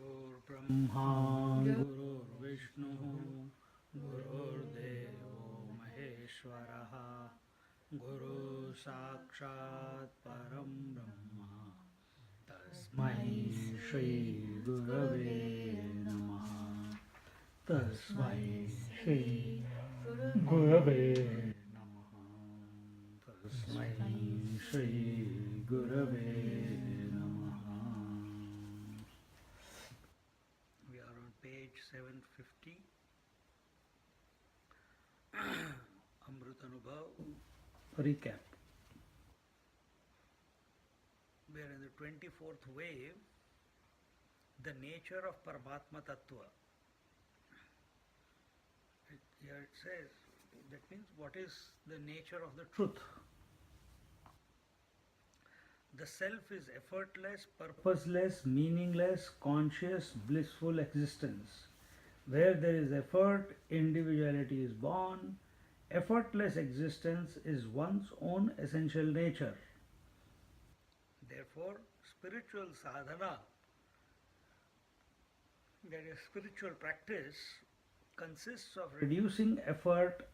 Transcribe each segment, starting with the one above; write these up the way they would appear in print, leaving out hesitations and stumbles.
गुरुर्ब्रह्मा गुरुर्विष्णुः गुरुर्देवो महेश्वरः गुरुः साक्षात् परं ब्रह्म तस्मै श्री गुरवे नमः तस्मै श्री गुरवे नमः तस्मै श्री गुरवे नमः. We are on page 750. Amrutanubhava recap. We are in the 24th wave, the nature of Paramatma Tattva. Here it says, that means what is the nature of the truth? The self is effortless, purposeless, meaningless, conscious, blissful existence. Where there is effort, individuality is born. Effortless existence is one's own essential nature. Therefore, spiritual sadhana, that is spiritual practice, consists of reducing effort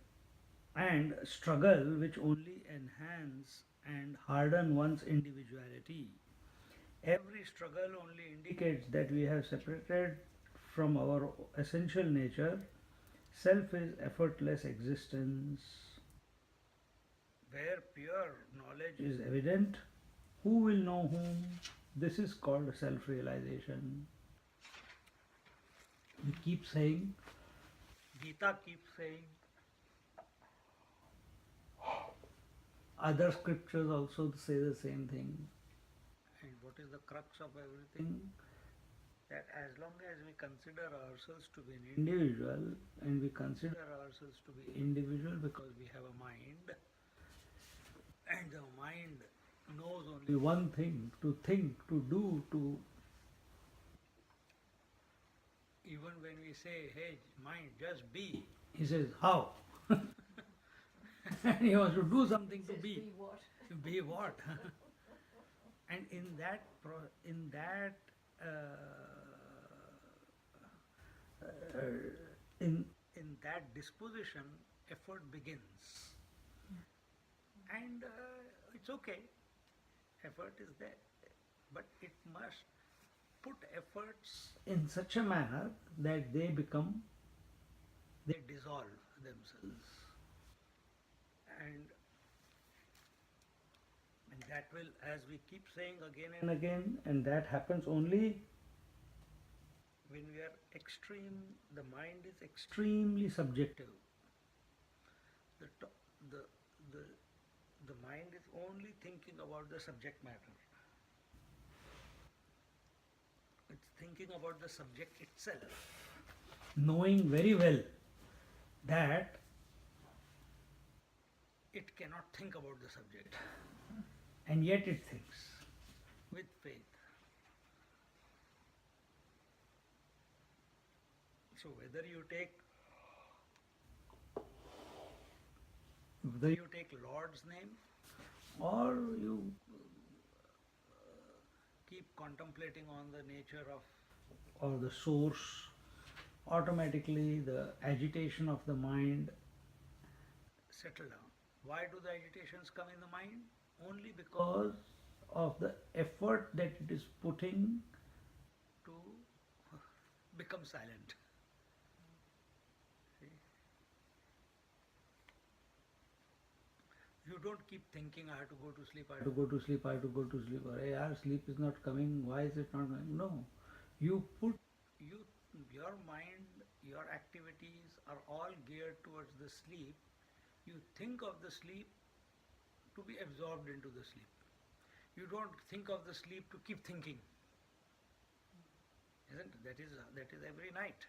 and struggle, which only enhance and harden one's individuality. Every struggle only indicates that we have separated from our essential nature. Self is effortless existence. Where pure knowledge is evident, who will know whom? This is called self-realization. We keep saying, Gita keeps saying, other scriptures also say the same thing. And what is the crux of everything? That as long as we consider ourselves to be an individual, and we consider ourselves to be individual because we have a mind, and the mind knows only one thing, to think, to do, to... Even when we say, hey, mind, just be, he says, how? And he wants to do something to be. Be what? Be what? And in that disposition, effort begins. And it's okay. Effort is there, but it must put efforts in such a manner that they dissolve themselves. And that will, as we keep saying again and again, and that happens only when we are the mind is extremely subjective. The mind is only thinking about the subject matter. It's thinking about the subject itself, knowing very well that it cannot think about the subject, and yet it thinks with faith. So whether you take Lord's name, or you keep contemplating on the nature of or the source, automatically the agitation of the mind settle down. Why do the agitations come in the mind? Only because of the effort that it is putting to become silent. See? You don't keep thinking, I have to go to sleep, I have to go to sleep, I have to go to sleep, or hey, our sleep is not coming, why is it not coming? No. Your mind, your activities are all geared towards the sleep. You think of the sleep to be absorbed into the sleep. You don't think of the sleep to keep thinking. Isn't it? That is every night.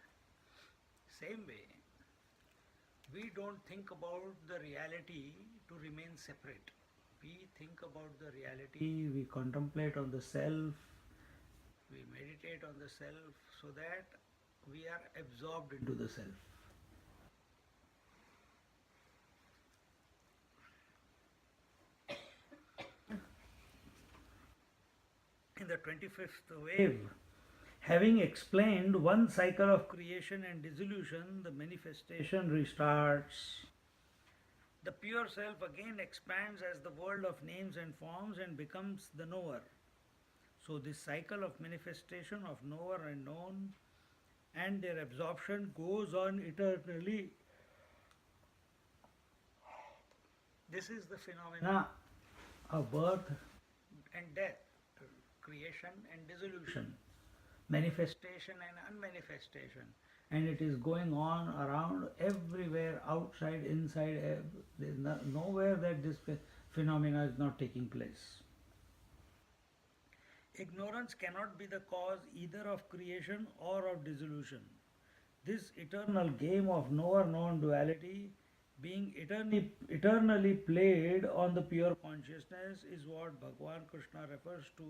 Same way, we don't think about the reality to remain separate. We think about the reality, we contemplate on the self, we meditate on the self, so that we are absorbed into the self. In the 25th wave, Having explained one cycle of creation and dissolution, the manifestation restarts. The pure self again expands as the world of names and forms and becomes the knower. So, this cycle of manifestation of knower and known and their absorption goes on eternally. This is the phenomena of birth and death, creation and dissolution, manifestation and unmanifestation. And it is going on around everywhere, outside, inside. There is nowhere that this phenomena is not taking place. Ignorance cannot be the cause either of creation or of dissolution. This eternal game of knower known duality being eternally played on the pure consciousness is what Bhagavan Krishna refers to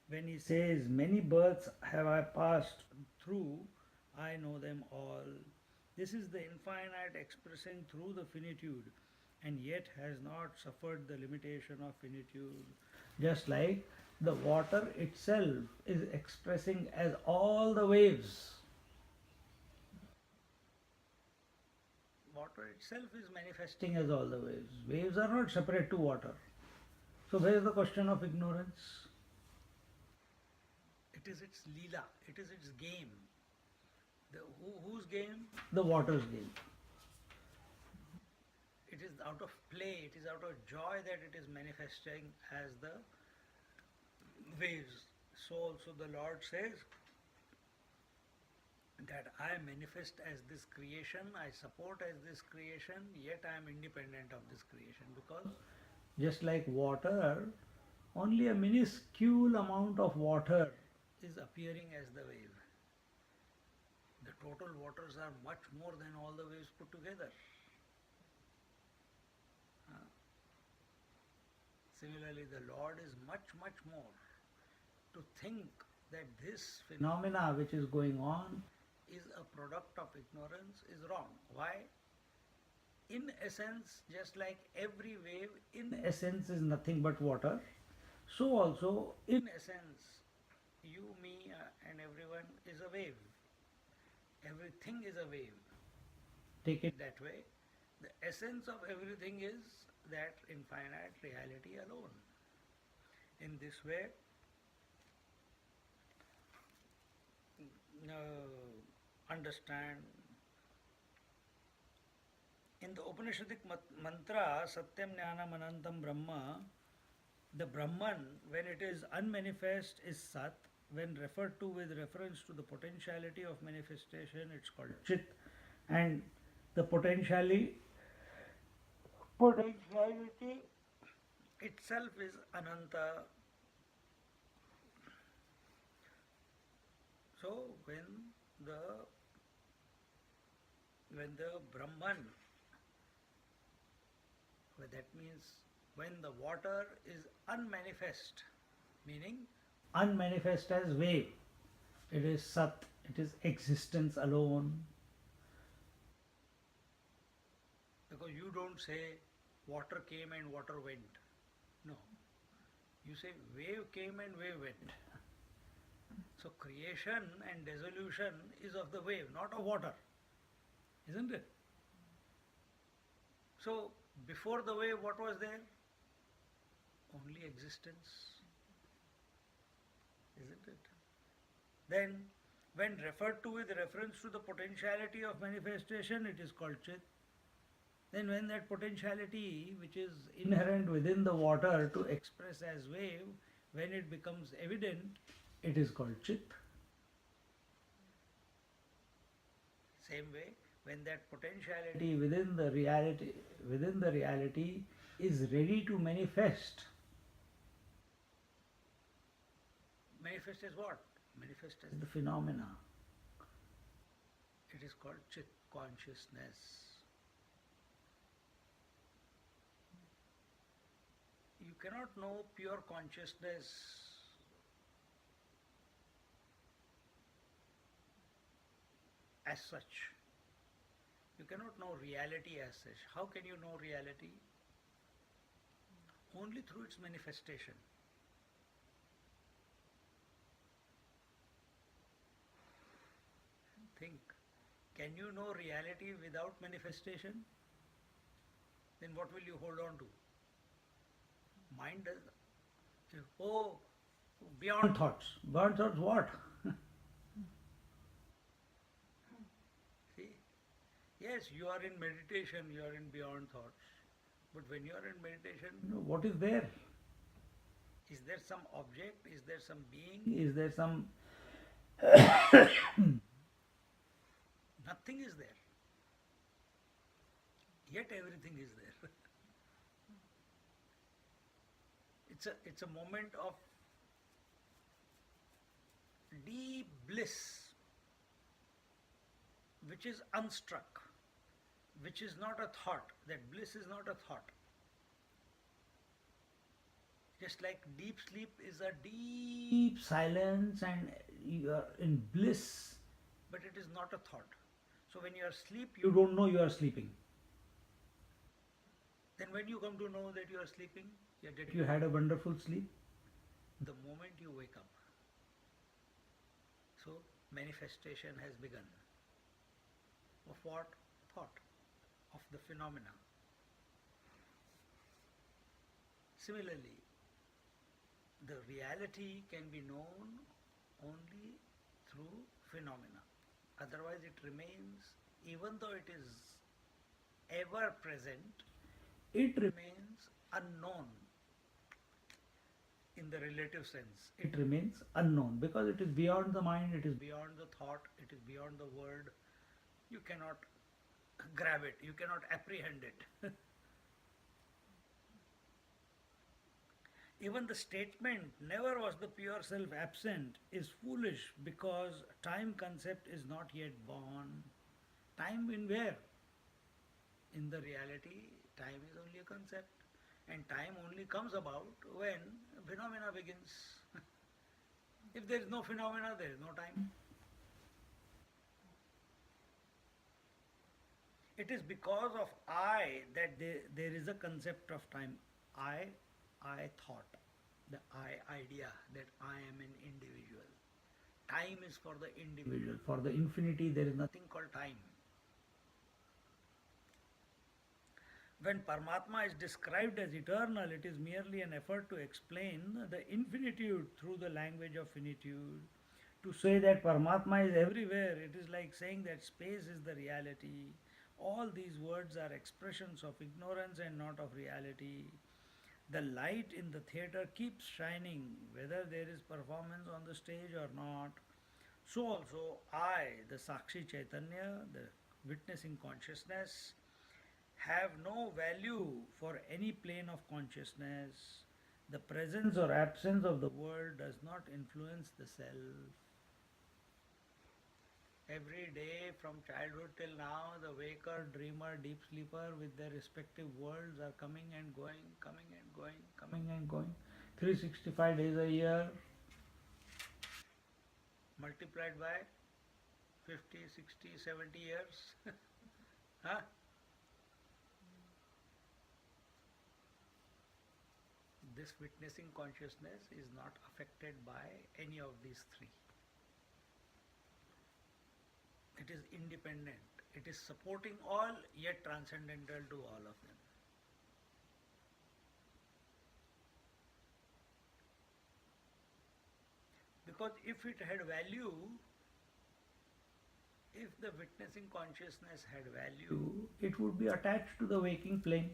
when he says, "Many births have I passed through, I know them all." This is the infinite expressing through the finitude and yet has not suffered the limitation of finitude. Just like the water itself is expressing as all the waves. Water itself is manifesting as all the waves. Waves are not separate to water. So where is the question of ignorance? It is its leela, it is its game. Whose game? The water's game. It is out of play, it is out of joy that it is manifesting as the waves. So also the Lord says that I manifest as this creation, I support as this creation, yet I am independent of this creation, because just like water, only a minuscule amount of water is appearing as the wave. The total waters are much more than all the waves put together. Similarly, the Lord is much, much more. To think that this phenomena which is going on is a product of ignorance is wrong. Why? In essence, just like every wave in essence is nothing but water, so also in essence you, me and everyone is a wave. Everything is a wave. Take it that way. The essence of everything is that infinite reality alone. In this way, understand. In the Upanishadic mantra, Satyam Jnanam Anantam Brahma, the Brahman, when it is unmanifest, is Sat. When referred to with reference to the potentiality of manifestation, it's called Chit. And the potentiality itself is Ananta. So when the Brahman, that means when the water is unmanifest, meaning unmanifest as wave, it is Sat, it is existence alone. Because you don't say water came and water went. No. You say wave came and wave went. So creation and dissolution is of the wave, not of water. Isn't it? So before the wave, what was there? Only existence. Isn't it? Then when referred to with reference to the potentiality of manifestation, it is called Chit. Then when that potentiality which is inherent within the water to express as wave, when it becomes evident, it is called Chit. Same way, when that potentiality within the reality is ready to manifest. Manifest as what? Manifest as the phenomena. It is called Chit, consciousness. You cannot know pure consciousness as such. You cannot know reality as such. How can you know reality? Only through its manifestation. Think. Can you know reality without manifestation? Then what will you hold on to? Mind does. Oh, beyond thoughts. Beyond thoughts what? See? Yes, you are in meditation, you are in beyond thoughts. But when you are in meditation, what is there? Is there some object? Is there some being? Is there some. Nothing is there. Yet everything is there. It's a moment of deep bliss, which is unstruck, which is not a thought. That bliss is not a thought. Just like deep sleep is a deep silence and you are in bliss, but it is not a thought. So when you are asleep, you don't know you are sleeping. Then when you come to know that you are sleeping, that you had a wonderful sleep, the moment you wake up. So manifestation has begun. Of what? Thought. Of the phenomena. Similarly, the reality can be known only through phenomena. Otherwise it remains, even though it is ever present, it remains unknown in the relative sense. It remains unknown because it is beyond the mind, it is beyond the thought, it is beyond the word. You cannot grab it, you cannot apprehend it. Even the statement, never was the pure self absent, is foolish because time concept is not yet born. Time in where? In the reality, time is only a concept. And time only comes about when phenomena begins. If there is no phenomena, there is no time. It is because of I that there is a concept of time. I thought, the I idea that I am an individual. Time is for the individual. For the infinity, there is nothing called time. When Paramatma is described as eternal, it is merely an effort to explain the infinitude through the language of finitude. To say that Paramatma is everywhere, it is like saying that space is the reality. All these words are expressions of ignorance and not of reality. The light in the theatre keeps shining, whether there is performance on the stage or not. So also I, the Sakshi Chaitanya, the witnessing consciousness, have no value for any plane of consciousness. The presence or absence of the world does not influence the self. Every day from childhood till now, the waker, dreamer, deep sleeper with their respective worlds are coming and going, coming and going, coming and going. 365 days a year multiplied by 50, 60, 70 years. Huh? This witnessing consciousness is not affected by any of these three. It is independent. It is supporting all, yet transcendental to all of them. Because if it had value, if the witnessing consciousness had value, it would be attached to the waking plane.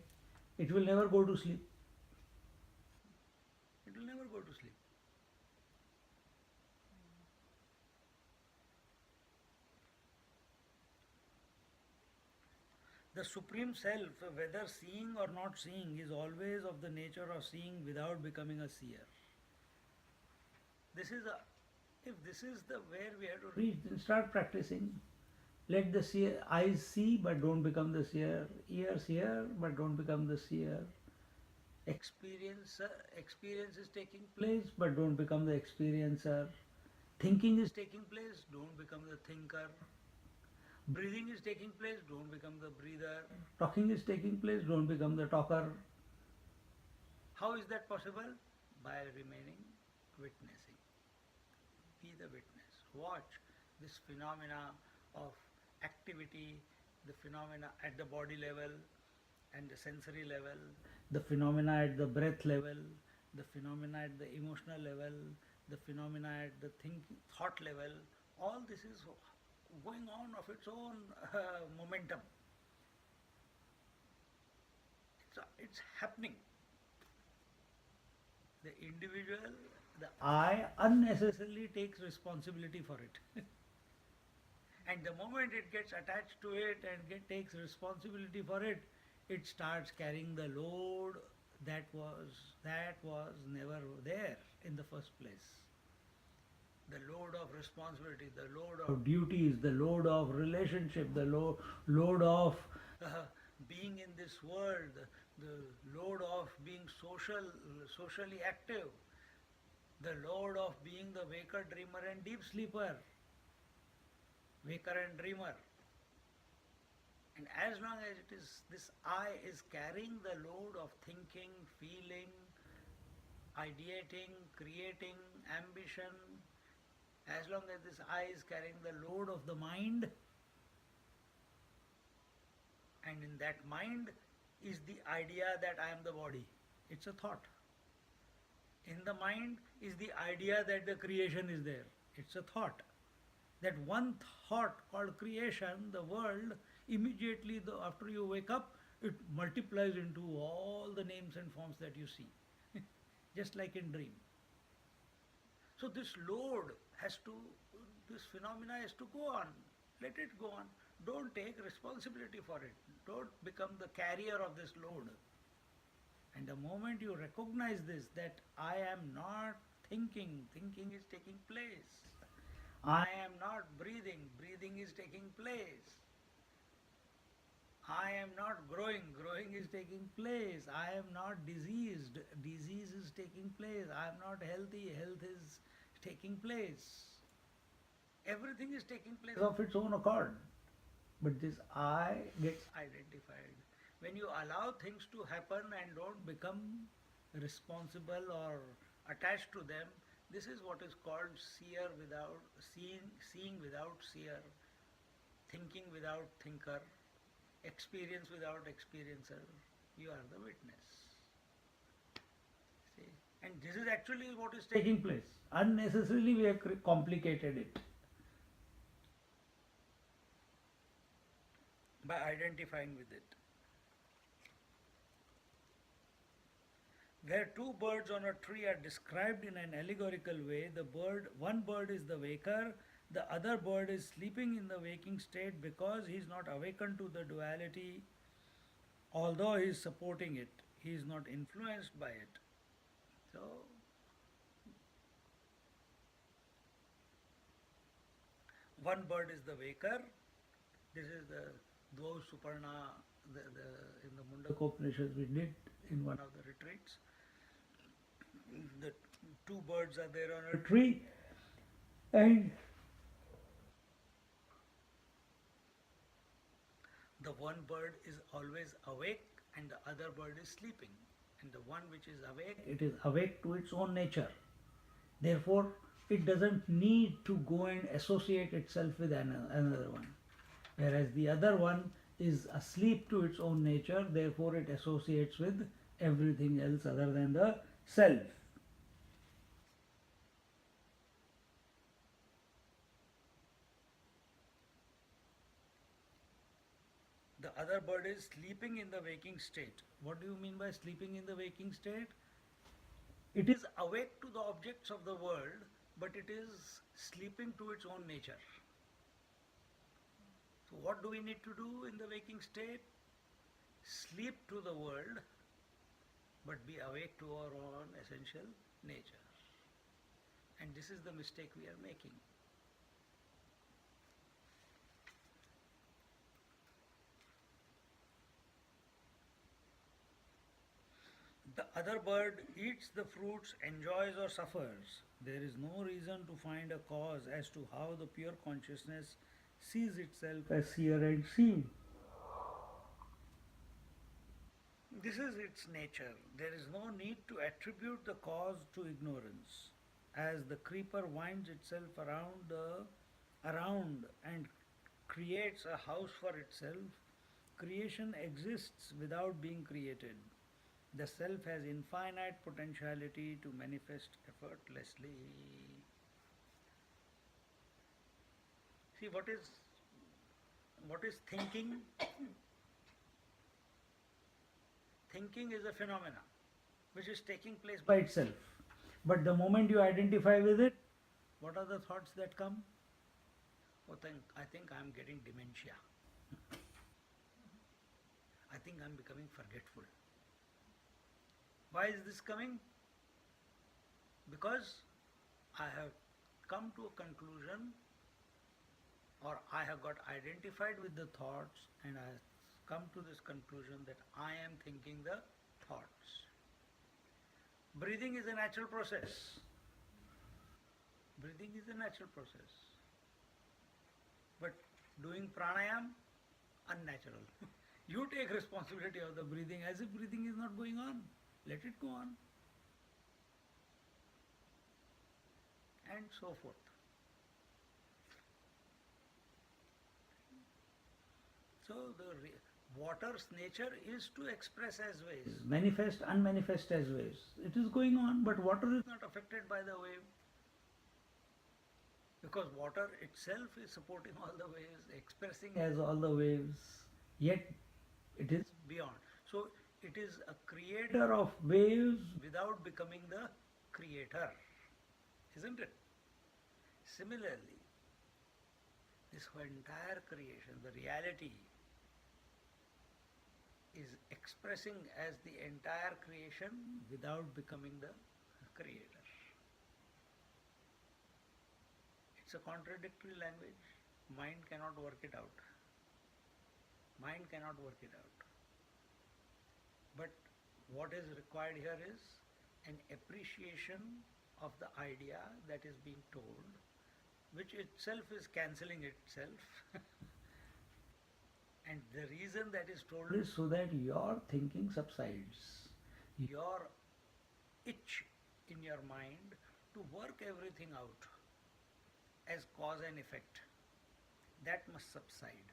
It will never go to sleep. It will never go to sleep. The Supreme Self, whether seeing or not seeing, is always of the nature of seeing without becoming a seer. If this is the where we have to reach, then start practicing. Let the eyes see but don't become the seer, ears hear but don't become the seer. Experience is taking place but don't become the experiencer. Thinking is taking place, don't become the thinker. Breathing is taking place, don't become the breather. Talking is taking place, don't become the talker. How is that possible? By remaining witnessing. Be the witness. Watch this phenomena of activity, the phenomena at the body level and the sensory level, the phenomena at the breath level, the phenomena at the emotional level, the phenomena at the thought level. All this is going on of its own momentum. It's happening. The individual, the I, unnecessarily takes responsibility for it. And the moment it gets attached to it and takes responsibility for it, it starts carrying the load that was never there in the first place. The load of responsibility, the load of duties, the load of relationship, the load of being in this world, the load of being socially active, the load of being the waker, dreamer and deep sleeper, waker and dreamer. And as long as it is this I is carrying the load of thinking, feeling, ideating, creating, ambition, as long as this I is carrying the load of the mind, and in that mind is the idea that I am the body. It's a thought. In the mind is the idea that the creation is there. It's a thought. That one thought called creation, the world, immediately after you wake up, it multiplies into all the names and forms that you see, just like in dream. So this load this phenomena has to go on. Let it go on. Don't take responsibility for it. Don't become the carrier of this load. And the moment you recognize this, that I am not thinking, thinking is taking place. I am not breathing, breathing is taking place. I am not growing, growing is taking place. I am not diseased, disease is taking place. I am not healthy, health is taking place. Everything is taking place of its own accord. But this I gets identified. When you allow things to happen and don't become responsible or attached to them, this is what is called seer without seeing without seer, thinking without thinker, experience without experiencer. You are the witness. See? And this is actually what is taking place. Unnecessarily we have complicated it by identifying with it. Where two birds on a tree are described in an allegorical way, one bird is the waker, the other bird is sleeping in the waking state because he is not awakened to the duality, although he is supporting it. He is not influenced by it. So, one bird is the waker. This is the Dvau Suparna in the Mundakopanishads we did in one of the retreats. The two birds are there on a tree, and the one bird is always awake and the other bird is sleeping. And the one which is awake, it is awake to its own nature. Therefore, it doesn't need to go and associate itself with another one. Whereas the other one is asleep to its own nature, therefore it associates with everything else other than the self. The other bird is sleeping in the waking state. What do you mean by sleeping in the waking state? It is awake to the objects of the world, but it is sleeping to its own nature. So what do we need to do in the waking state? Sleep to the world, but be awake to our own essential nature. And this is the mistake we are making. The other bird eats the fruits, enjoys or suffers. There is no reason to find a cause as to how the pure consciousness sees itself as seer and seen. This is its nature. There is no need to attribute the cause to ignorance. As the creeper winds itself around and creates a house for itself. Creation exists without being created. The self has infinite potentiality to manifest effortlessly. See, what is thinking? Thinking is a phenomena which is taking place by itself. But the moment you identify with it, what are the thoughts that come? Oh, I think I'm getting dementia. I think I'm becoming forgetful. Why is this coming? Because I have come to a conclusion, or I have got identified with the thoughts, and I have come to this conclusion that I am thinking the thoughts. Breathing is a natural process. Breathing is a natural process. But doing pranayam, unnatural. You take responsibility of the breathing as if breathing is not going on. Let it go on. And so forth. So the water's nature is to express as waves, manifest, unmanifest as waves. It is going on, but water is not affected by the wave. Because water itself is supporting all the waves, expressing as all the waves, yet it is beyond. So it is a creator of waves without becoming the creator, isn't it? Similarly, this entire creation, the reality, is expressing as the entire creation without becoming the creator. It's a contradictory language. Mind cannot work it out. Mind cannot work it out. But what is required here is an appreciation of the idea that is being told, which itself is cancelling itself. And the reason that is told is so that your thinking subsides. Your itch in your mind to work everything out as cause and effect, that must subside.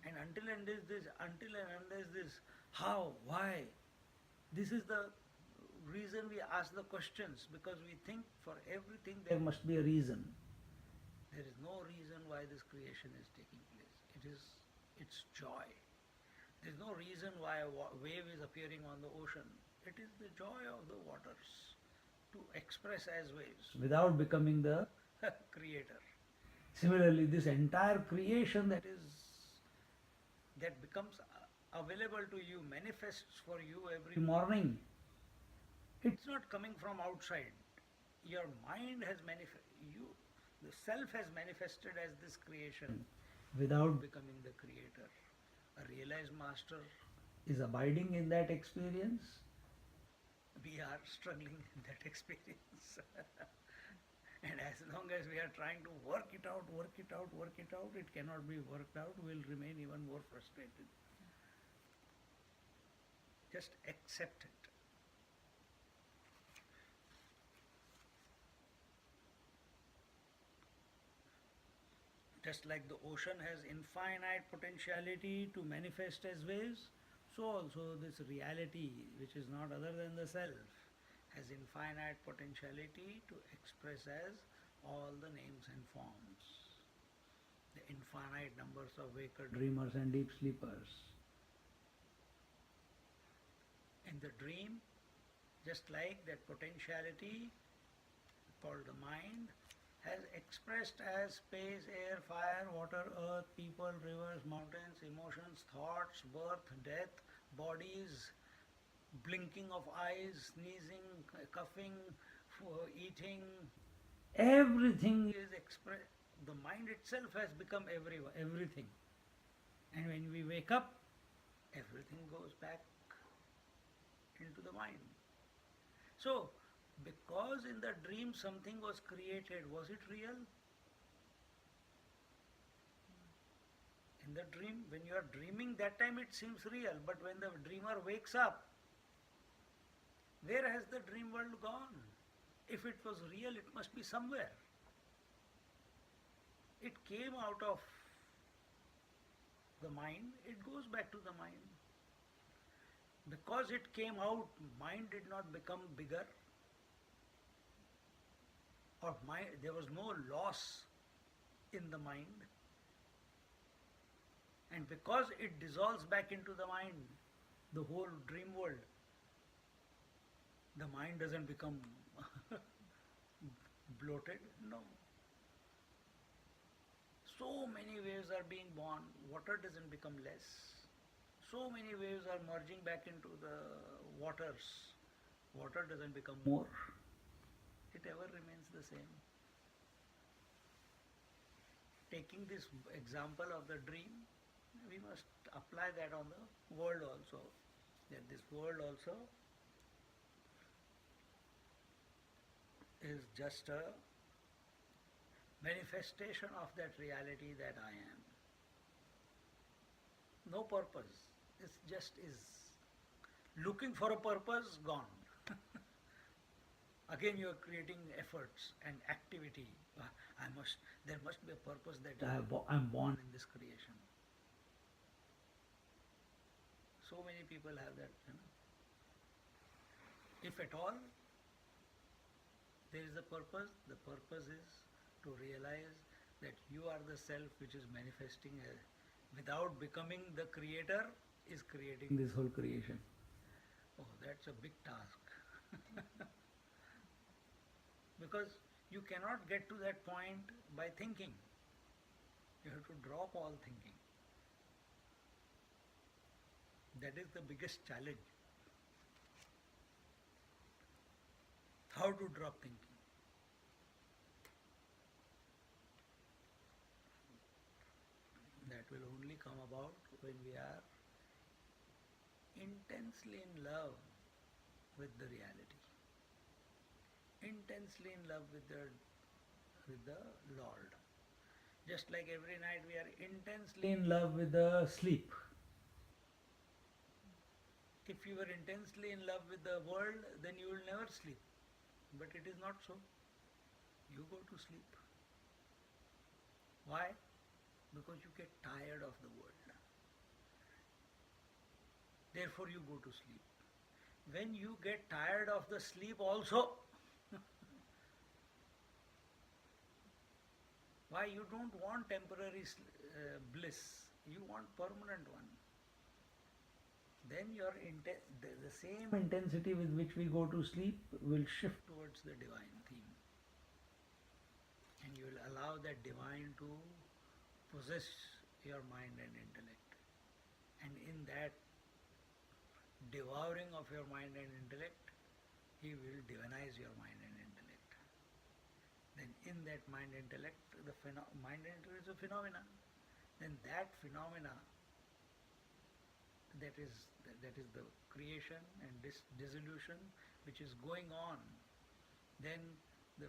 And until and unless this how, why, this is the reason we ask the questions, because we think for everything there must be a reason. There is no reason why this creation is taking place. It's joy. There is no reason why a wave is appearing on the ocean. It is the joy of the waters to express as waves without becoming the creator. Similarly, this entire creation that becomes available to you, manifests for you every morning. It's not coming from outside. Your mind has the self has manifested as this creation without becoming the creator. A realized master is abiding in that experience. We are struggling in that experience. And as long as we are trying to work it out, it cannot be worked out, we'll remain even more frustrated. Just accept it. Just like the ocean has infinite potentiality to manifest as waves, so also this reality, which is not other than the self, has infinite potentiality to express as all the names and forms. The infinite numbers of waker dreamers and deep sleepers. In the dream, just like that potentiality called the mind, has expressed as space, air, fire, water, earth, people, rivers, mountains, emotions, thoughts, birth, death, bodies, blinking of eyes, sneezing, coughing, eating. Everything is expressed. The mind itself has become everything. And when we wake up, everything goes back into the mind. So, because in the dream something was created, was it real? In the dream, when you are dreaming, that time it seems real, but when the dreamer wakes up, where has the dream world gone? If it was real, it must be somewhere. It came out of the mind, it goes back to the mind. Because it came out, mind did not become bigger, or mind, there was no loss in the mind. And because it dissolves back into the mind, the whole dream world, the mind doesn't become bloated. No. So many waves are being born, water doesn't become less. So many waves are merging back into the waters, water doesn't become more. It ever remains the same. Taking this example of the dream, we must apply that on the world also. That this world also is just a manifestation of that reality that I am. No purpose. It just is. Looking for a purpose, gone. Again you are creating efforts and activity. There must be a purpose that I'm born in this creation. So many people have that, If at all there is a purpose, the purpose is to realize that you are the self which is manifesting without becoming the creator, is creating this whole creation. Oh, that's a big task. Because you cannot get to that point by thinking. You have to drop all thinking. That is the biggest challenge. How to drop thinking. That will only come about when we are intensely in love with the reality, intensely in love with the Lord. Just like every night we are intensely in love with the sleep. If you are intensely in love with the world, then you will never sleep. But it is not so. You go to sleep. Why? Because you get tired of the world. Therefore you go to sleep. When you get tired of the sleep also, why you don't want temporary bliss, you want permanent one. Then the same intensity with which we go to sleep will shift towards the divine theme. And you will allow that divine to possess your mind and intellect. And in that devouring of your mind and intellect, he will divinize your mind and intellect. Then in that mind intellect, mind and intellect is a phenomena. Then that phenomena, that is the creation and dissolution which is going on, then the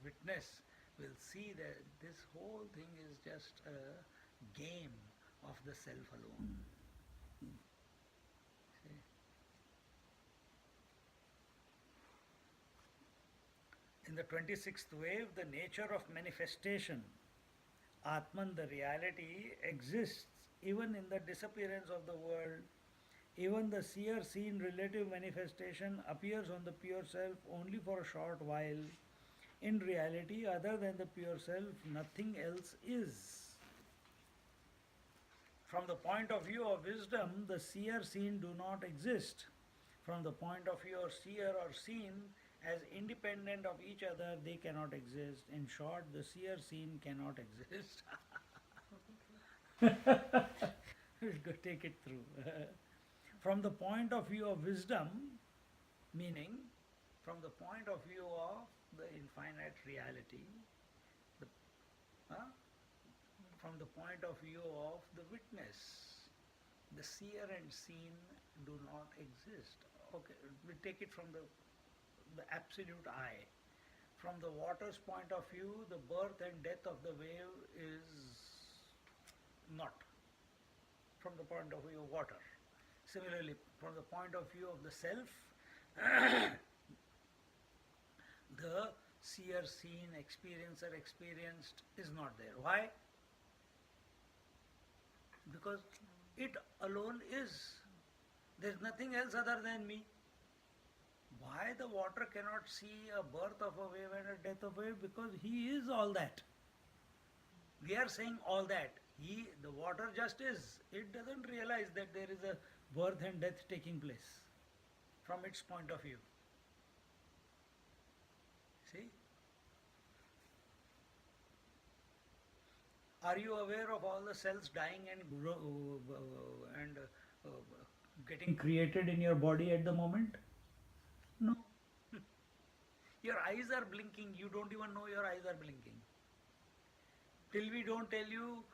witness will see that this whole thing is just a game of the self alone. See? In the 26th wave, the nature of manifestation, Atman, the reality, exists even in the disappearance of the world. Even the seer-seen relative manifestation appears on the pure self only for a short while. In reality, other than the pure self, nothing else is. From the point of view of wisdom, the seer-seen do not exist. From the point of view of seer or seen, as independent of each other, they cannot exist. In short, the seer-seen cannot exist. We'll go take it through. From the point of view of wisdom, meaning from the point of view of the infinite reality, from the point of view of the witness, the seer and seen do not exist. Okay, we take it from the absolute I. From the water's point of view, the birth and death of the wave is not. From the point of view of water. Similarly, from the point of view of the self, the seer seen, experiencer experienced is not there. Why? Because it alone is. There is nothing else other than me. Why the water cannot see a birth of a wave and a death of a wave? Because he is all that. We are saying all that. The water just is. It doesn't realize that there is a birth and death taking place from its point of view. See? Are you aware of all the cells dying and getting created in your body at the moment? No. Your eyes are blinking. You don't even know your eyes are blinking. Till we don't tell you,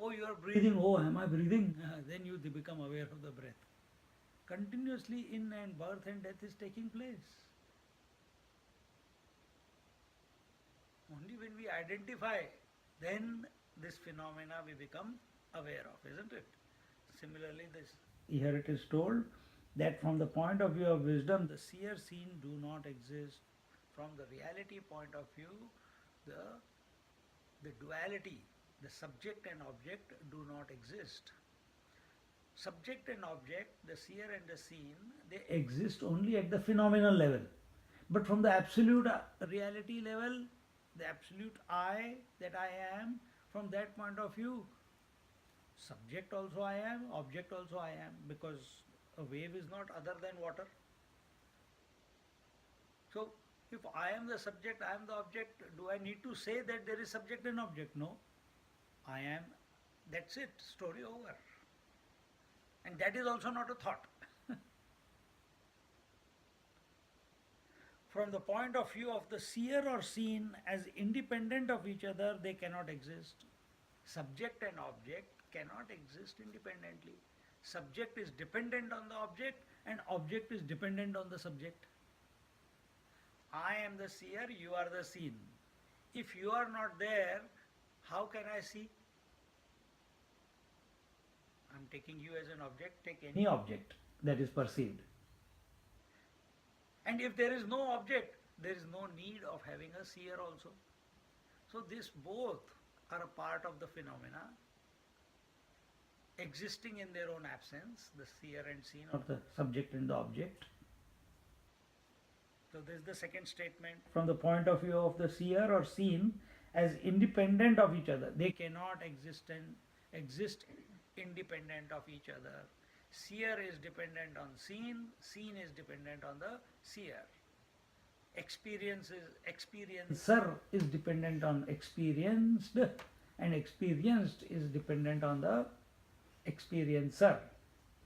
oh, you are breathing. Oh, am I breathing? Then you become aware of the breath. Continuously in and birth and death is taking place. Only when we identify, then this phenomena we become aware of, isn't it? Similarly, here it is told that from the point of view of wisdom, the seer seen do not exist. From the reality point of view, the duality, the subject and object do not exist. Subject and object, the seer and the seen, they exist only at the phenomenal level. But from the absolute reality level, the absolute I that I am, from that point of view, subject also I am, object also I am, because a wave is not other than water. So, if I am the subject, I am the object, do I need to say that there is subject and object? No. I am, that's it, story over. And that is also not a thought. From the point of view of the seer or seen as independent of each other, they cannot exist. Subject and object cannot exist independently. Subject is dependent on the object and object is dependent on the subject. I am the seer, you are the seen. If you are not there, how can I see? I am taking you as an object, take any object that is perceived. And if there is no object, there is no need of having a seer also. So these both are a part of the phenomena, existing in their own absence, the seer and seen, or the subject and the object. So this is the second statement. From the point of view of the seer or seen as independent of each other, they cannot exist independent of each other. Seer is dependent on seen, seen is dependent on the seer. Experiencer is dependent on experienced, and experienced is dependent on the experiencer.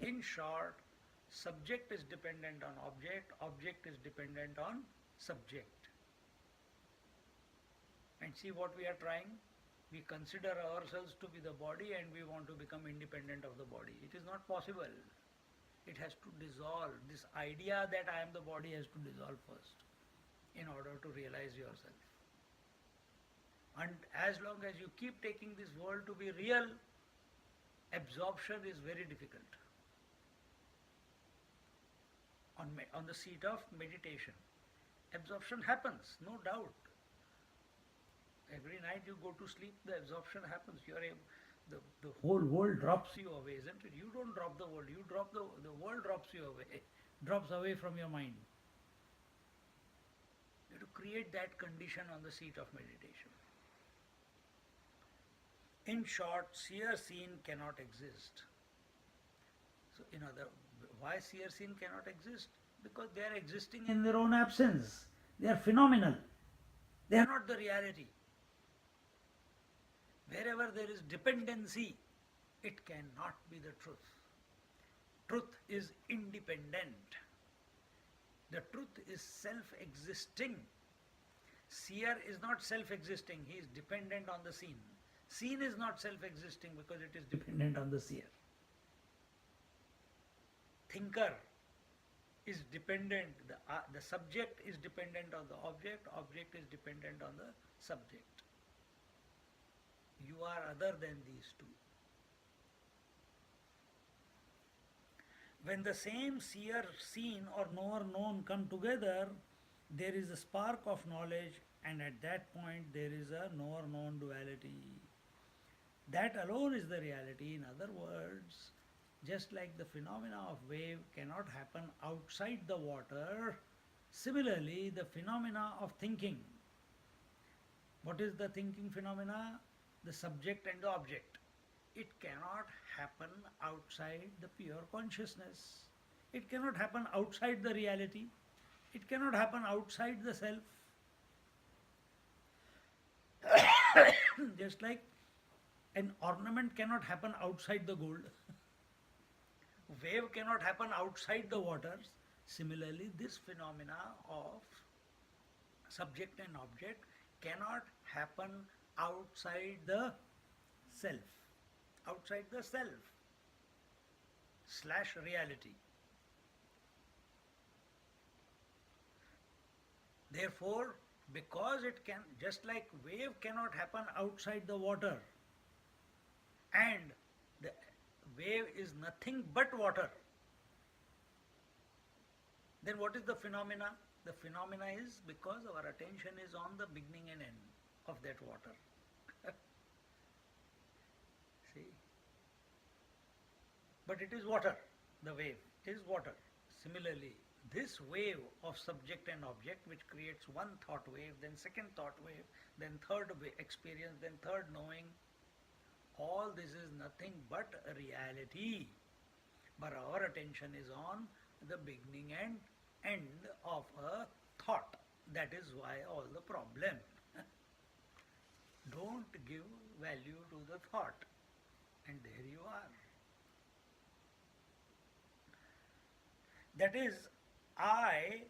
In short, subject is dependent on object, object is dependent on subject. And see what we are trying? We consider ourselves to be the body and we want to become independent of the body. It is not possible. It has to dissolve. This idea that I am the body has to dissolve first in order to realize yourself. And as long as you keep taking this world to be real, absorption is very difficult. On the seat of meditation, absorption happens, no doubt. Every night you go to sleep, the absorption happens. The whole world drops you away, isn't it? You don't drop the world, you drop the world drops you away, drops away from your mind. You have to create that condition on the seat of meditation. In short, seer seen cannot exist. So why seer seen cannot exist? Because they are existing in their own absence. They are phenomenal. They are not the reality. Wherever there is dependency, it cannot be the truth. Truth is independent. The truth is self-existing. Seer is not self-existing, he is dependent on the seen. Seen is not self-existing because it is dependent on the seer. Thinker is dependent, the subject is dependent on the object, object is dependent on the subject. You are other than these two. When the same seer, seen or knower, known come together, there is a spark of knowledge, and at that point there is a knower known duality. That alone is the reality. In other words, just like the phenomena of wave cannot happen outside the water, similarly the phenomena of thinking. What is the thinking phenomena? The subject and the object. It cannot happen outside the pure consciousness. It cannot happen outside the reality. It cannot happen outside the self. Just like an ornament cannot happen outside the gold. Wave cannot happen outside the waters. Similarly, this phenomena of subject and object cannot happen outside the self, outside the self slash reality. Therefore, because it can, just like wave cannot happen outside the water, and the wave is nothing but water, then what is the phenomena? The phenomena is because our attention is on the beginning and end of that water. See? But it is water, the wave is water. Similarly, this wave of subject and object, which creates one thought wave, then second thought wave, then third experience, then third knowing, all this is nothing but a reality. But our attention is on the beginning and end of a thought. That is why all the problem. Don't give value to the thought, and there you are. That is I,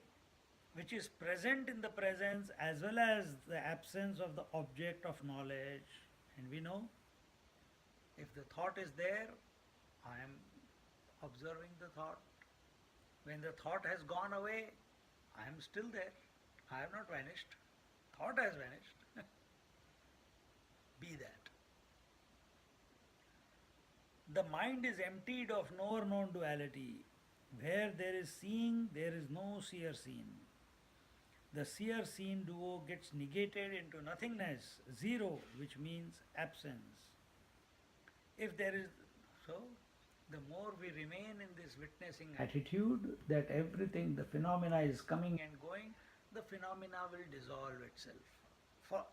which is present in the presence as well as the absence of the object of knowledge. And we know, if the thought is there, I am observing the thought. When the thought has gone away, I am still there. I have not vanished. Thought has vanished. Be that. The mind is emptied of knower known duality. Where there is seeing, there is no seer seen. The seer seen duo gets negated into nothingness, zero, which means absence. If there is, so the more we remain in this witnessing attitude that everything, the phenomena is coming and going, the phenomena will dissolve itself. For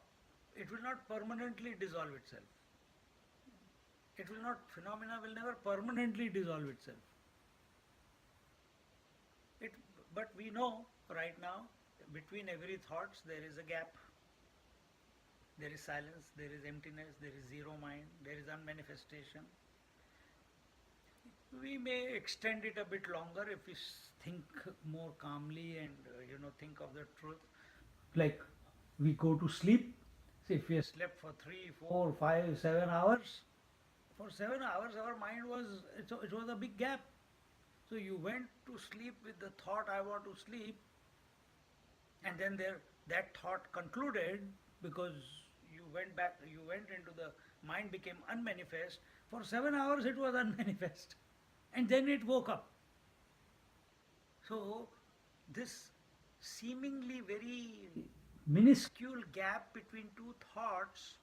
it will not permanently dissolve itself. It will not, phenomena will never permanently dissolve itself. But we know right now, between every thoughts there is a gap. There is silence, there is emptiness, there is zero mind, there is unmanifestation. We may extend it a bit longer if we think more calmly and think of the truth. Like we go to sleep. See, if we have slept for 3, 4, 5, 7 hours, for 7 hours our mind was, it was a big gap. So you went to sleep with the thought, I want to sleep, and then that thought concluded because you went into the mind became unmanifest. For 7 hours it was unmanifest, and then it woke up. So this seemingly very minuscule gap between two thoughts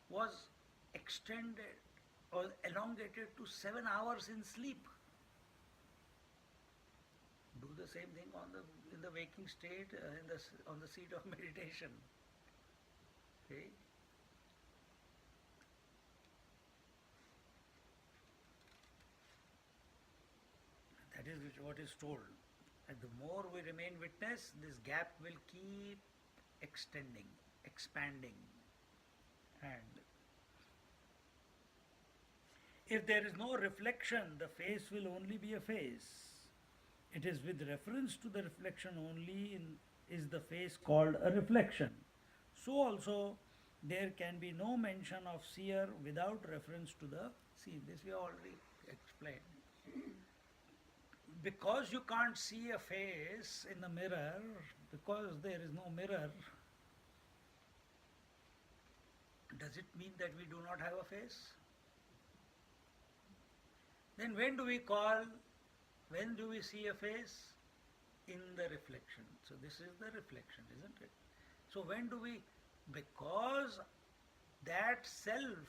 was extended or elongated to 7 hours in sleep. Do the same thing in the waking state, on the seat of meditation. Okay? That is what is told. And the more we remain witness, this gap will keep extending, expanding. And if there is no reflection, the face will only be a face. It is with reference to the reflection only is the face called a reflection. So also there can be no mention of seer without reference to the seen. This we already explained. Because you can't see a face in the mirror, because there is no mirror, does it mean that we do not have a face? Then when do we see a face? in the reflection. So this is the reflection, isn't it? So when do we, because that self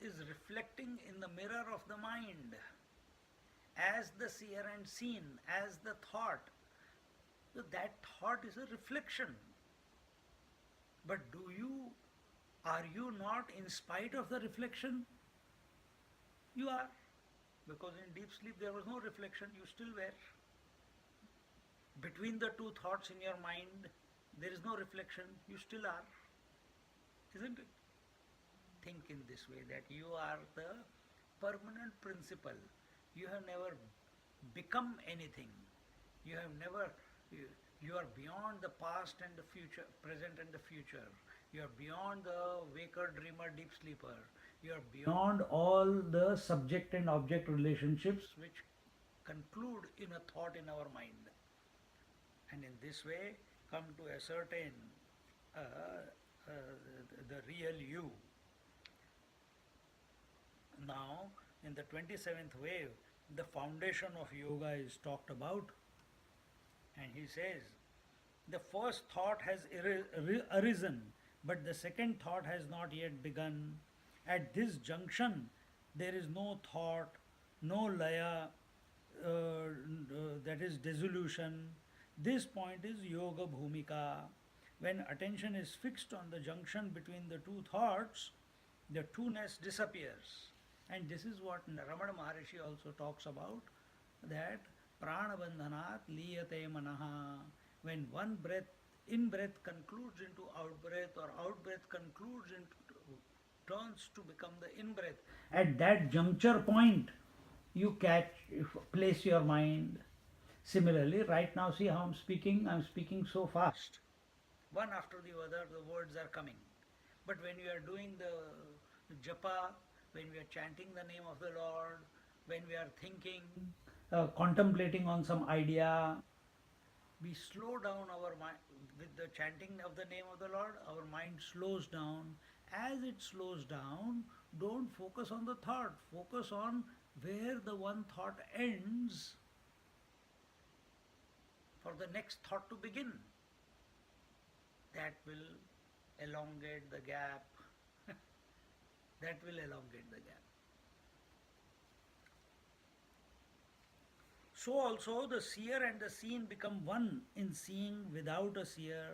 is reflecting in the mirror of the mind as the seer and seen, as the thought. So that thought is a reflection. But are you not in spite of the reflection? You are. Because in deep sleep there was no reflection, you still were. Between the two thoughts in your mind, there is no reflection, you still are. Isn't it? Think in this way that you are the permanent principle. You have never become anything. You have never, you are beyond the past and the future, present and the future. You are beyond the waker, dreamer, deep sleeper. You are beyond all the subject and object relationships which conclude in a thought in our mind. And in this way come to ascertain the real you. Now, in the 27th wave, the foundation of yoga is talked about, and he says, the first thought has arisen, but the second thought has not yet begun. At this junction, there is no thought, no laya, that is dissolution. This point is yoga bhumika. When attention is fixed on the junction between the two thoughts, the two-ness disappears. And this is what Ramana Maharishi also talks about, that pranabandhanat liyate manaha. When one breath, in-breath concludes into out-breath, or out-breath concludes into, turns to become the in-breath, at that juncture point, you place your mind. Similarly, right now, see how I'm speaking so fast. One after the other, the words are coming. But when you are doing the japa, when we are chanting the name of the Lord, when we are thinking, contemplating on some idea, we slow down our mind. With the chanting of the name of the Lord, our mind slows down. As it slows down, don't focus on the thought. Focus on where the one thought ends for the next thought to begin. That will elongate the gap. That will elongate the gap. So also the seer and the seen become one in seeing without a seer.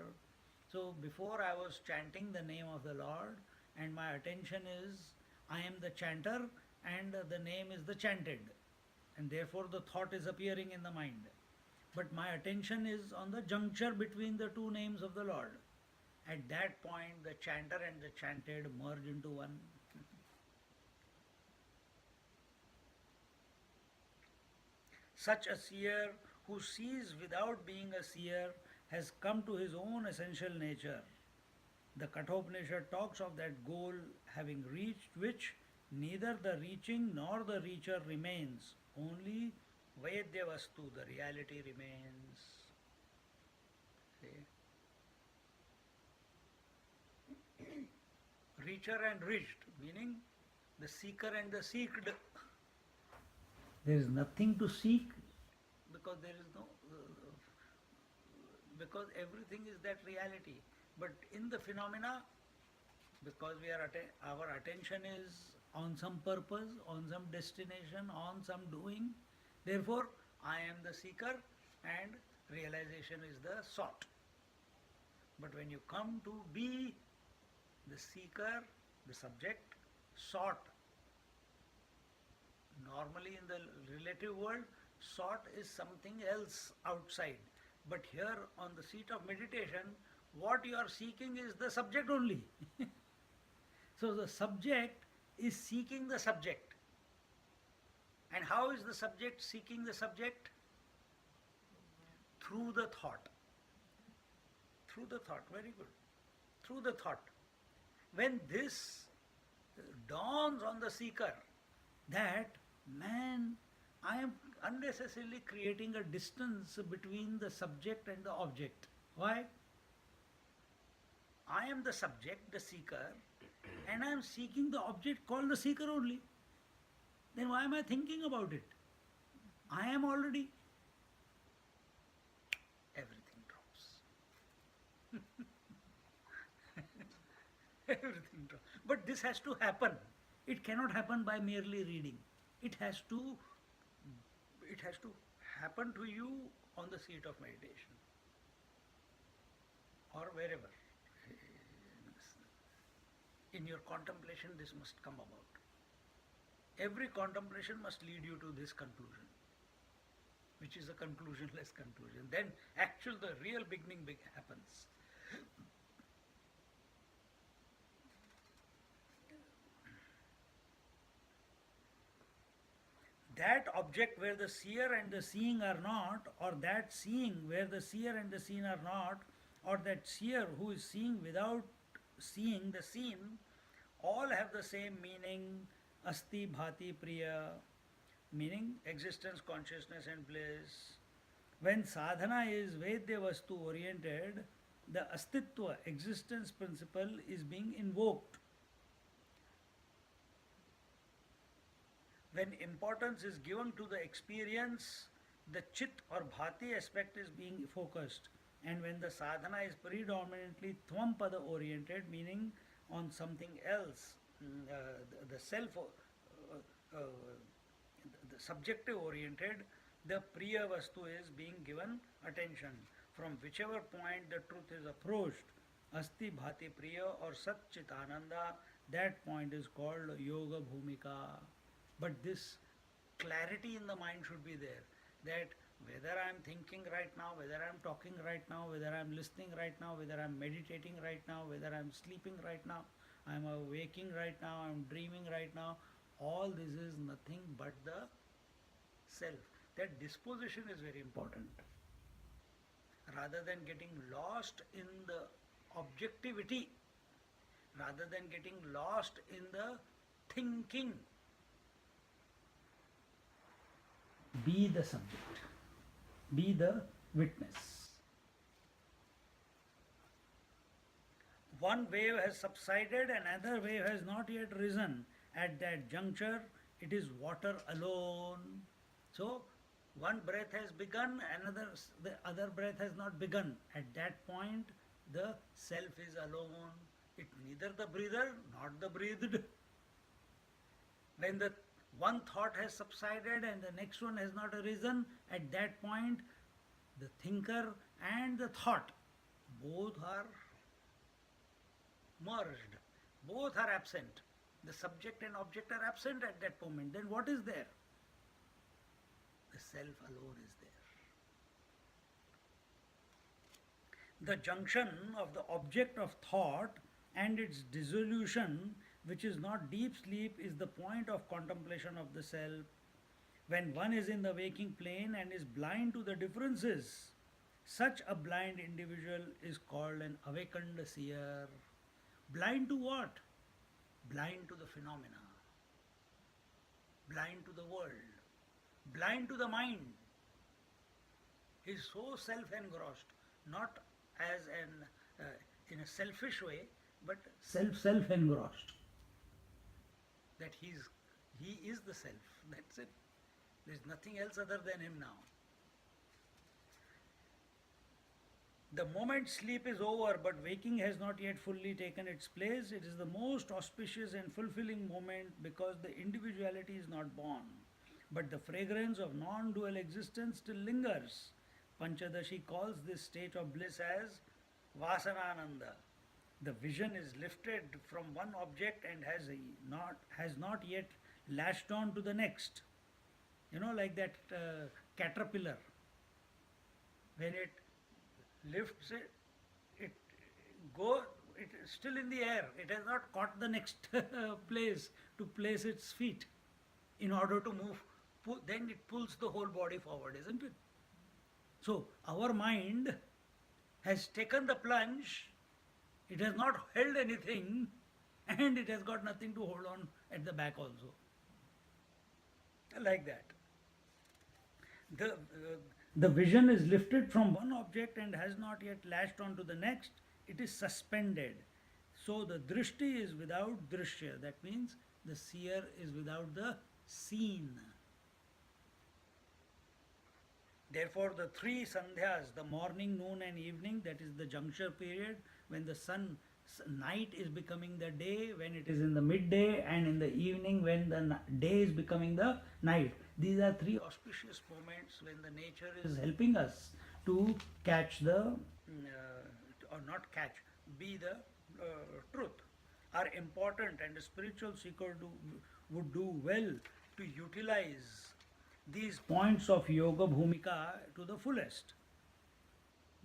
So before I was chanting the name of the Lord, and my attention is, I am the chanter and the name is the chanted, and therefore the thought is appearing in the mind. But my attention is on the juncture between the two names of the Lord. At that point, the chanter and the chanted merge into one. Such a seer who sees without being a seer has come to his own essential nature. The Kathopanishad talks of that goal having reached, which neither the reaching nor the reacher remains, only Vaidya Vastu, the reality remains. See? Reacher and reached, meaning the seeker and the seeked. There is nothing to seek because there is no, because everything is that reality. But in the phenomena, because our attention is on some purpose, on some destination, on some doing, therefore I am the seeker and realization is the sought. But when you come to be the seeker, the subject, sought, normally in the relative world, sought is something else outside. But here on the seat of meditation, what you are seeking is the subject only. So the subject is seeking the subject. And how is the subject seeking the subject? Through the thought. Through the thought, very good. Through the thought. When this dawns on the seeker, that, man, I am unnecessarily creating a distance between the subject and the object. Why? I am the subject, the seeker, and I am seeking the object called the seeker only. Then why am I thinking about it? I am already everything. But this has to happen. It cannot happen by merely reading. It has to it has to happen to you on the seat of meditation or wherever. In your contemplation, this must come about. Every contemplation must lead you to this conclusion, which is a conclusionless conclusion. Then the real beginning happens. That object where the seer and the seeing are not, or that seeing where the seer and the seen are not, or that seer who is seeing without seeing the seen, all have the same meaning, asti bhati priya, meaning existence, consciousness and bliss. When sadhana is Vedya Vastu oriented, the astitva, existence principle is being invoked. When importance is given to the experience, the chit or bhati aspect is being focused. And when the sadhana is predominantly tvampada oriented, meaning on something else, the self, the subjective oriented, the priya vastu is being given attention. From whichever point the truth is approached, asti bhati priya or sat chitananda, that point is called yoga bhumika. But this clarity in the mind should be there, that whether I am thinking right now, whether I am talking right now, whether I am listening right now, whether I am meditating right now, whether I am sleeping right now, I am waking right now, I am dreaming right now, all this is nothing but the self. That disposition is very important. Rather than getting lost in the objectivity, rather than getting lost in the thinking, be the subject, be the witness. One wave has subsided, another wave has not yet risen. At that juncture, it is water alone. So, one breath has begun, the other breath has not begun. At that point, the self is alone. It neither the breather nor the breathed. When the one thought has subsided and the next one has not arisen, at that point the thinker and the thought both are merged, both are absent. The subject and object are absent at that moment. Then what is there? The self alone is there. The junction of the object of thought and its dissolution, which is not deep sleep, is the point of contemplation of the self. When one is in the waking plane and is blind to the differences, such a blind individual is called an awakened seer. Blind to what? Blind to the phenomena, blind to the world, blind to the mind. He is so self-engrossed, not as in a selfish way, but self-engrossed, that he is the self. That's it. There is nothing else other than him now. The moment sleep is over but waking has not yet fully taken its place, it is the most auspicious and fulfilling moment because the individuality is not born, but the fragrance of non-dual existence still lingers. Panchadashi calls this state of bliss as Vasanananda. The vision is lifted from one object and has not yet latched on to the next. You know, like that caterpillar. When it lifts it, it is still in the air. It has not caught the next place to place its feet in order to move. Then it pulls the whole body forward, isn't it? So our mind has taken the plunge. It has not held anything, and it has got nothing to hold on at the back also. Like that. The vision is lifted from one object and has not yet latched on to the next. It is suspended. So the drishti is without drishya. That means the seer is without the seen. Therefore, the three sandhyas, the morning, noon, and evening, that is the juncture period when the sun night is becoming the day when it is in the midday, and in the evening when the day is becoming the night. These are three auspicious moments when the nature is helping us to catch the, or not catch, be the truth, are important, and a spiritual seeker would do well to utilize these points of yoga bhumika to the fullest.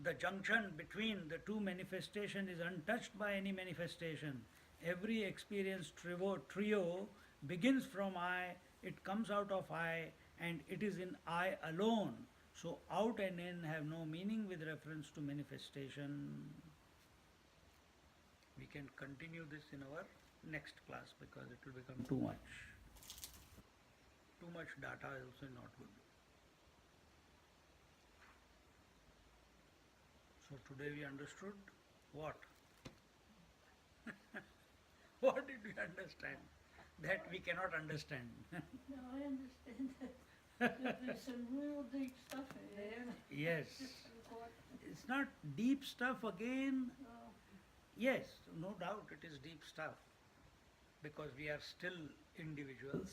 The junction between the two manifestations is untouched by any manifestation. Every experience trio begins from I, it comes out of I, and it is in I alone. So out and in have no meaning with reference to manifestation. We can continue this in our next class because it will become too much. Too much data is also not good. So today we understood what? What did we understand? That we cannot understand. No, I understand that there's some real deep stuff in there. Yes. It's not deep stuff again. Oh, Yes, no doubt it is deep stuff. Because we are still individuals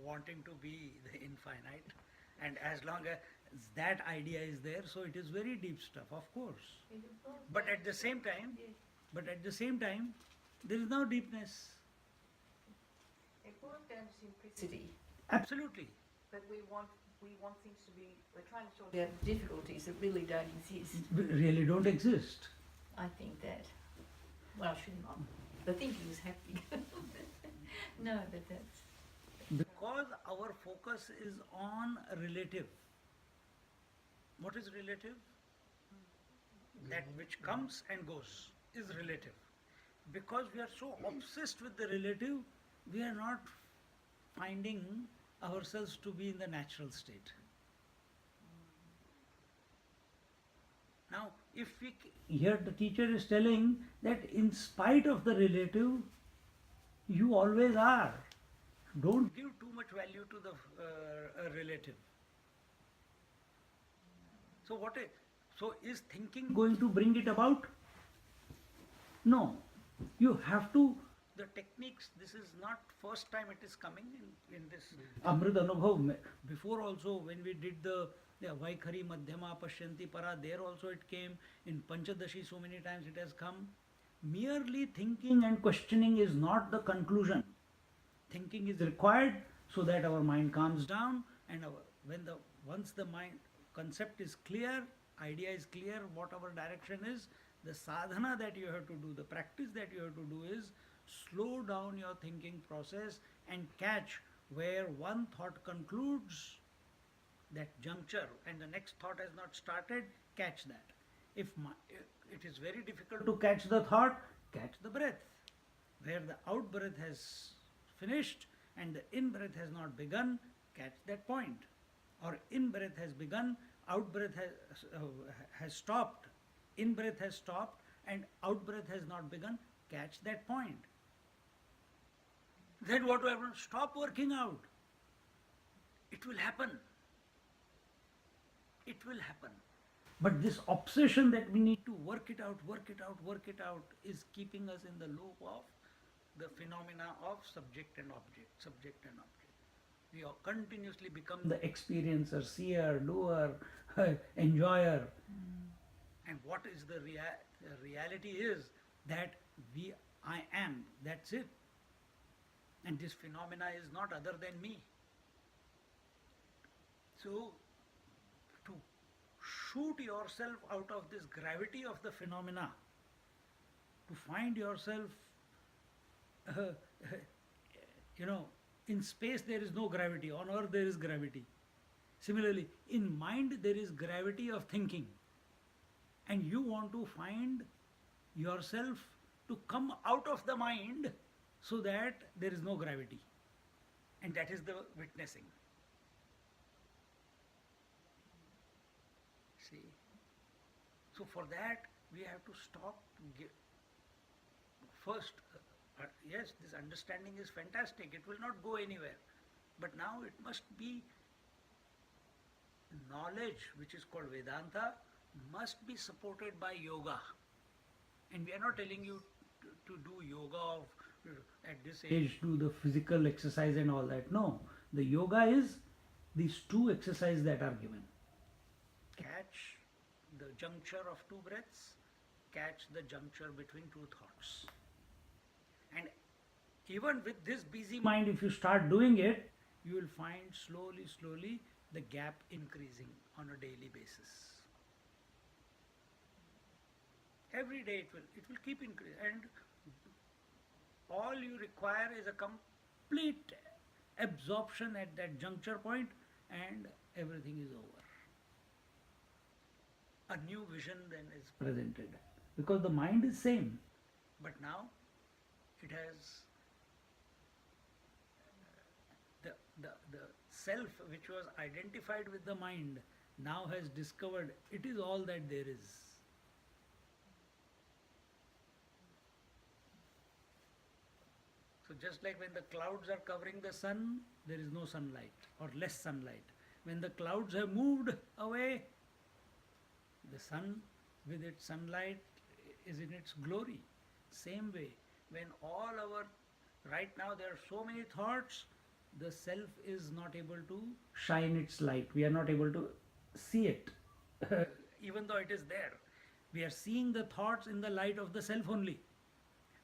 wanting to be the infinite. And as long as that idea is there, so it is very deep stuff, of course. But at the same time, there is no deepness. It boils down to simplicity, Absolutely. but we want things to be. We're trying to sort out difficulties that really don't exist. Really don't exist. I think that. Well, I shouldn't. The thinking is happening. No, but that's. Because our focus is on relative. What is relative? That which comes and goes is relative. Because we are so obsessed with the relative, we are not finding ourselves to be in the natural state. Now, if we here the teacher is telling that in spite of the relative, you always are. Don't give too much value to the relative. So is thinking going to bring it about? No. You have to, the techniques, this is not first time it is coming in this Amrutanubhava. Before also when we did the Vaikhari Madhyama Pashyanti Para, there also it came. In Panchadashi so many times it has come. Merely thinking and questioning is not the conclusion. Thinking is required so that our mind calms down, and once the mind concept is clear, idea is clear, what our direction is, the sadhana that you have to do, the practice that you have to do is slow down your thinking process and catch where one thought concludes, that juncture, and the next thought has not started, catch that. If it is very difficult to catch the thought, catch the breath. Where the out breath has finished and the in breath has not begun, catch that point. Or in breath has begun, out breath has stopped, in breath has stopped, and out breath has not begun, catch that point. Then what will happen? Stop working out. It will happen. It will happen. But this obsession that we need to work it out is keeping us in the loop of the phenomena of subject and object. We are continuously become the experiencer, seer, doer, enjoyer. And what is the reality is that I am, that's it. And this phenomena is not other than me. So, to shoot yourself out of this gravity of the phenomena, to find yourself, in space there is no gravity, on earth there is gravity. Similarly, in mind there is gravity of thinking. And you want to find yourself to come out of the mind so that there is no gravity. And that is the witnessing. See? So for that we have to stop. First, yes, this understanding is fantastic. It will not go anywhere. But now it must be knowledge, which is called Vedanta, must be supported by yoga. And we are not telling you to do yoga of at this age, do the physical exercise and all that. No, the yoga is these two exercises that are given. Catch the juncture of two breaths, catch the juncture between two thoughts. And even with this busy mind, if you start doing it, you will find slowly the gap increasing on a daily basis. Every day it will keep increasing, and all you require is a complete absorption at that juncture point, and everything is over. A new vision then is presented, because the mind is same, but now it has the self which was identified with the mind now has discovered it is all that there is. So just like when the clouds are covering the sun, there is no sunlight or less sunlight. When the clouds have moved away, the sun with its sunlight is in its glory. Same way, when all our, right now there are so many thoughts, the self is not able to shine its light. We are not able to see it. Even though it is there, we are seeing the thoughts in the light of the self only.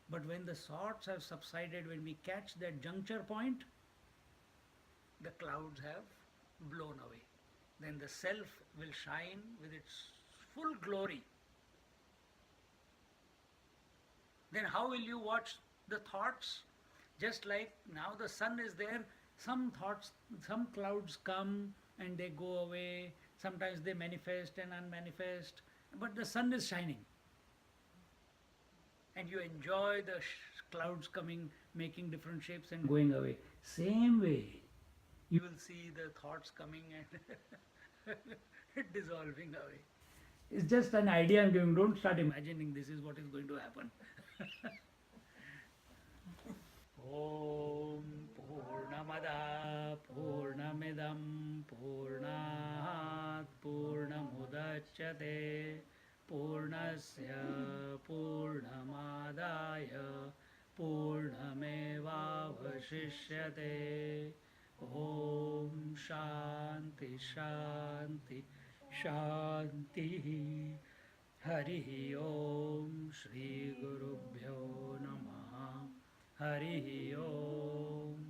But when the thoughts have subsided, when we catch that juncture point, the clouds have blown away. Then the self will shine with its full glory. Then how will you watch the thoughts? Just like now the sun is there, some thoughts, some clouds come and they go away. Sometimes they manifest and unmanifest, but the sun is shining. And you enjoy the clouds coming, making different shapes and going away. Same way, you will see the thoughts coming and dissolving away. It's just an idea I'm giving. Don't start imagining this is what is going to happen. Om Purnamada Purnamidam Purnat Purnamudachyate Purnasya Purnamadaya Purnamevavashishyate. Om Shanti Shanti Shanti. Harihi Om Shri Gurubhyo Namaha. Harihi Om.